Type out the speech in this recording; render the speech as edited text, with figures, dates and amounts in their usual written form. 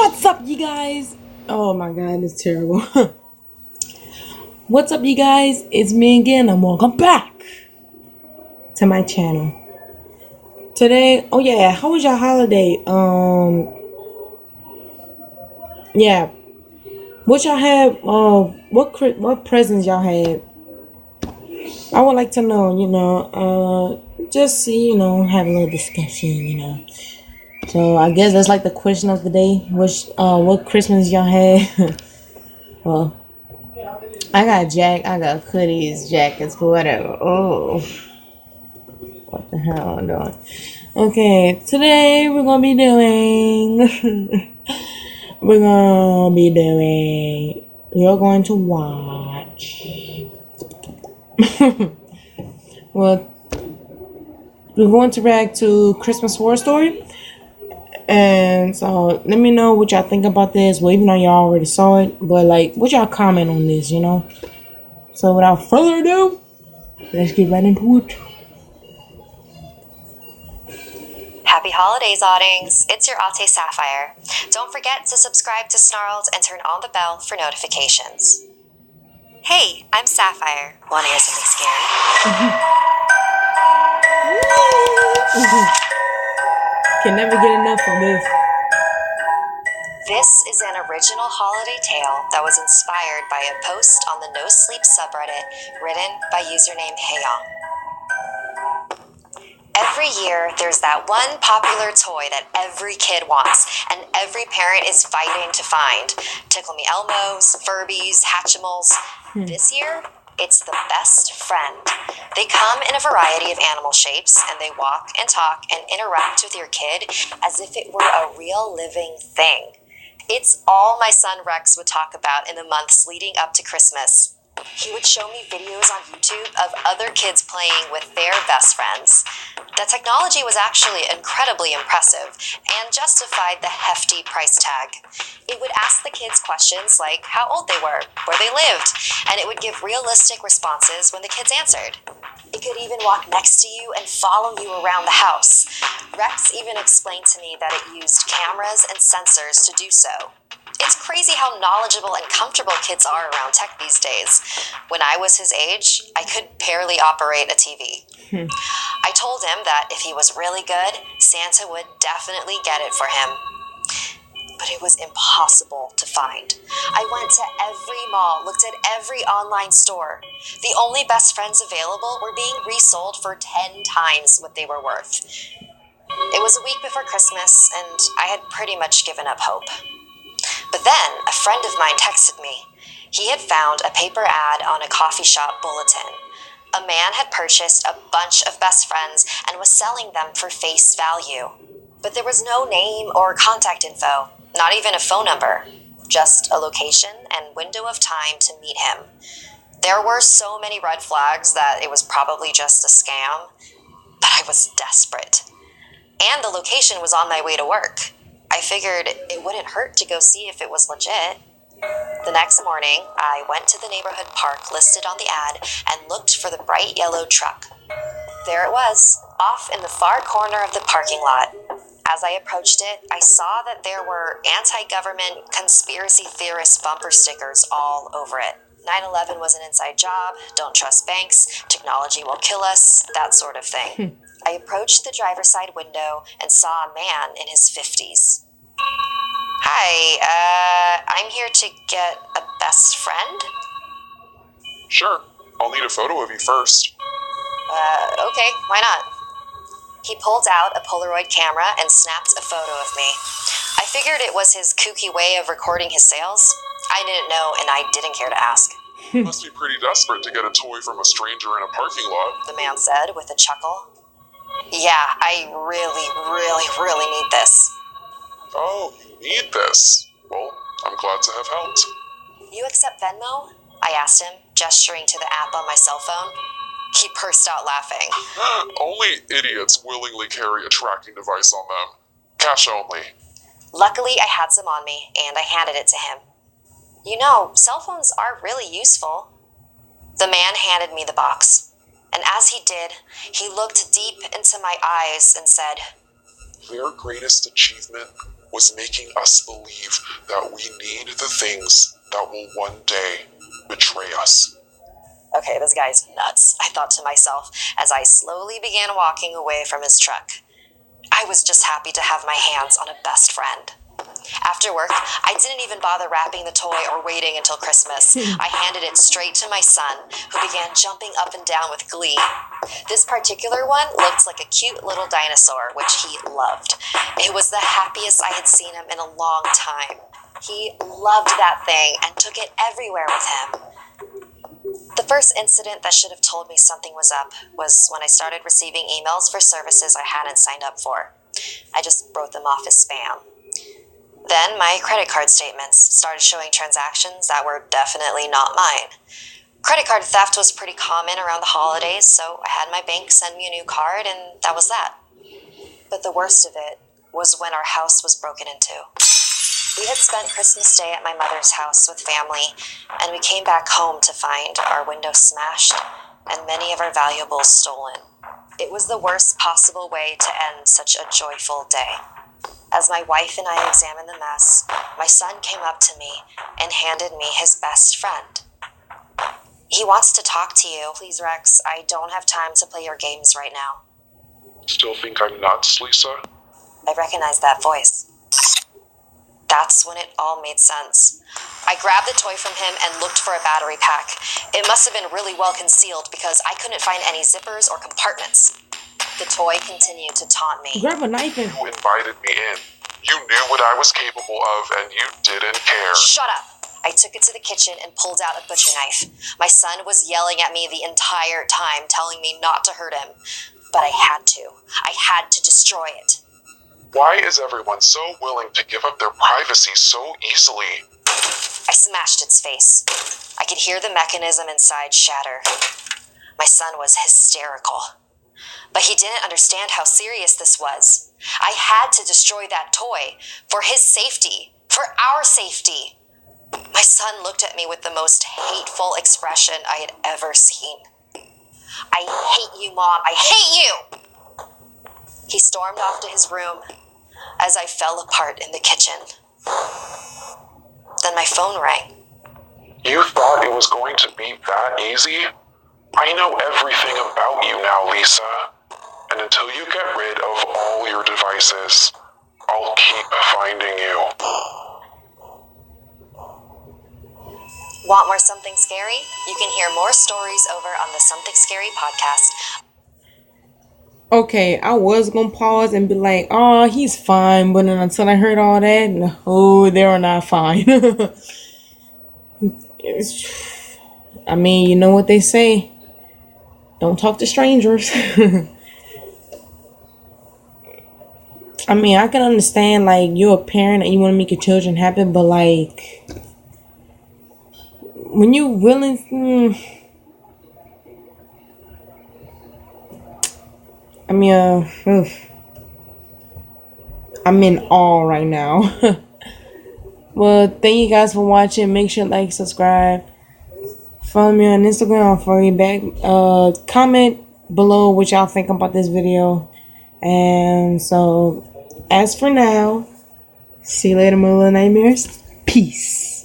What's up, you guys? Oh my god, it's terrible. What's up, you guys? It's me again, and welcome back to my channel. Today, oh yeah, how was your holiday? Yeah, what y'all had? What presents y'all had? I would like to know. Just see, have a little discussion. So I guess that's like the question of the day. What Christmas y'all had? Well, I got hoodies, jackets, whatever. Oh, what the hell am I doing? Okay, today we're gonna be doing. You're going to watch. Well, we're going to react to Christmas Horror Story. And so let me know what y'all think about this. Well, even though y'all already saw it, but like, what y'all comment on this, So without further ado, let's get right into it. Happy holidays, audience. It's your Ate Sapphire. Don't forget to subscribe to Snarled and turn on the bell for notifications. Hey, I'm Sapphire. Want to hear something scary? Can never get enough of this. This is an original holiday tale that was inspired by a post on the No Sleep subreddit written by username Heyong. Every year, there's that one popular toy that every kid wants, and every parent is fighting to find. Tickle Me Elmos, Furbies, Hatchimals. This year, it's the best friend. They come in a variety of animal shapes, and they walk and talk and interact with your kid as if it were a real living thing. It's all my son Rex would talk about in the months leading up to Christmas. He would show me videos on YouTube of other kids playing with their best friends. The technology was actually incredibly impressive and justified the hefty price tag. It would ask the kids questions like how old they were, where they lived, and it would give realistic responses when the kids answered. It could even walk next to you and follow you around the house. Rex even explained to me that it used cameras and sensors to do so. It's crazy how knowledgeable and comfortable kids are around tech these days. When I was his age, I could barely operate a TV. I told him that if he was really good, Santa would definitely get it for him. But it was impossible to find. I went to every mall, looked at every online store. The only best friends available were being resold for 10 times what they were worth. It was a week before Christmas, and I had pretty much given up hope. But then, a friend of mine texted me. He had found a paper ad on a coffee shop bulletin. A man had purchased a bunch of best friends and was selling them for face value. But there was no name or contact info, not even a phone number, just a location and window of time to meet him. There were so many red flags that it was probably just a scam, but I was desperate. And the location was on my way to work. I figured it wouldn't hurt to go see if it was legit. The next morning, I went to the neighborhood park listed on the ad and looked for the bright yellow truck. There it was, off in the far corner of the parking lot. As I approached it, I saw that there were anti-government conspiracy theorist bumper stickers all over it. 9/11 was an inside job, don't trust banks, technology will kill us, that sort of thing. I approached the driver's side window and saw a man in his 50s. Hi, I'm here to get a best friend? Sure. I'll need a photo of you first. Okay, why not? He pulled out a Polaroid camera and snapped a photo of me. I figured it was his kooky way of recording his sales. I didn't know, and I didn't care to ask. Must be pretty desperate to get a toy from a stranger in a parking lot. The man said with a chuckle. Yeah, I really need this. Oh, you need this. Well, I'm glad to have helped. You accept Venmo? I asked him, gesturing to the app on my cell phone. He burst out laughing. Only idiots willingly carry a tracking device on them. Cash only. Luckily, I had some on me, and I handed it to him. You know, cell phones are really useful. The man handed me the box. And as he did, he looked deep into my eyes and said, Their greatest achievement was making us believe that we need the things that will one day betray us. Okay, this guy's nuts, I thought to myself as I slowly began walking away from his truck. I was just happy to have my hands on a best friend. After work, I didn't even bother wrapping the toy or waiting until Christmas. I handed it straight to my son, who began jumping up and down with glee. This particular one looked like a cute little dinosaur, which he loved. It was the happiest I had seen him in a long time. He loved that thing and took it everywhere with him. The first incident that should have told me something was up was when I started receiving emails for services I hadn't signed up for. I just wrote them off as spam. Then my credit card statements started showing transactions that were definitely not mine. Credit card theft was pretty common around the holidays, so I had my bank send me a new card, and that was that. But the worst of it was when our house was broken into. We had spent Christmas Day at my mother's house with family, and we came back home to find our window smashed and many of our valuables stolen. It was the worst possible way to end such a joyful day. As my wife and I examined the mess, my son came up to me and handed me his best friend. He wants to talk to you. Please, Rex, I don't have time to play your games right now. Still think I'm nuts, Lisa? I recognized that voice. That's when it all made sense. I grabbed the toy from him and looked for a battery pack. It must have been really well concealed because I couldn't find any zippers or compartments. The toy continued to taunt me. Grab a knife and... You invited me in. You knew what I was capable of, and you didn't care. Shut up! I took it to the kitchen and pulled out a butcher knife. My son was yelling at me the entire time, telling me not to hurt him. But I had to. I had to destroy it. Why is everyone so willing to give up their privacy so easily? I smashed its face. I could hear the mechanism inside shatter. My son was hysterical. But he didn't understand how serious this was. I had to destroy that toy for his safety, for our safety. My son looked at me with the most hateful expression I had ever seen. I hate you, Mom. I hate you! He stormed off to his room as I fell apart in the kitchen. Then my phone rang. You thought it was going to be that easy? I know everything about you now, Lisa. And until you get rid of all your devices, I'll keep finding you. Want more Something Scary? You can hear more stories over on the Something Scary podcast. Okay, I was gonna pause and be like, oh, he's fine, but then until I heard all that, no, they were not fine. I mean, you know what they say. Don't talk to strangers. I mean, I can understand, like, you're a parent and you want to make your children happy, but, like, when you willing, I mean, I'm in awe right now. Well, thank you guys for watching. Make sure to like, subscribe. Follow me on Instagram. I'll follow you back. Comment below what y'all think about this video. And so, as for now, see you later, my little nightmares. Peace.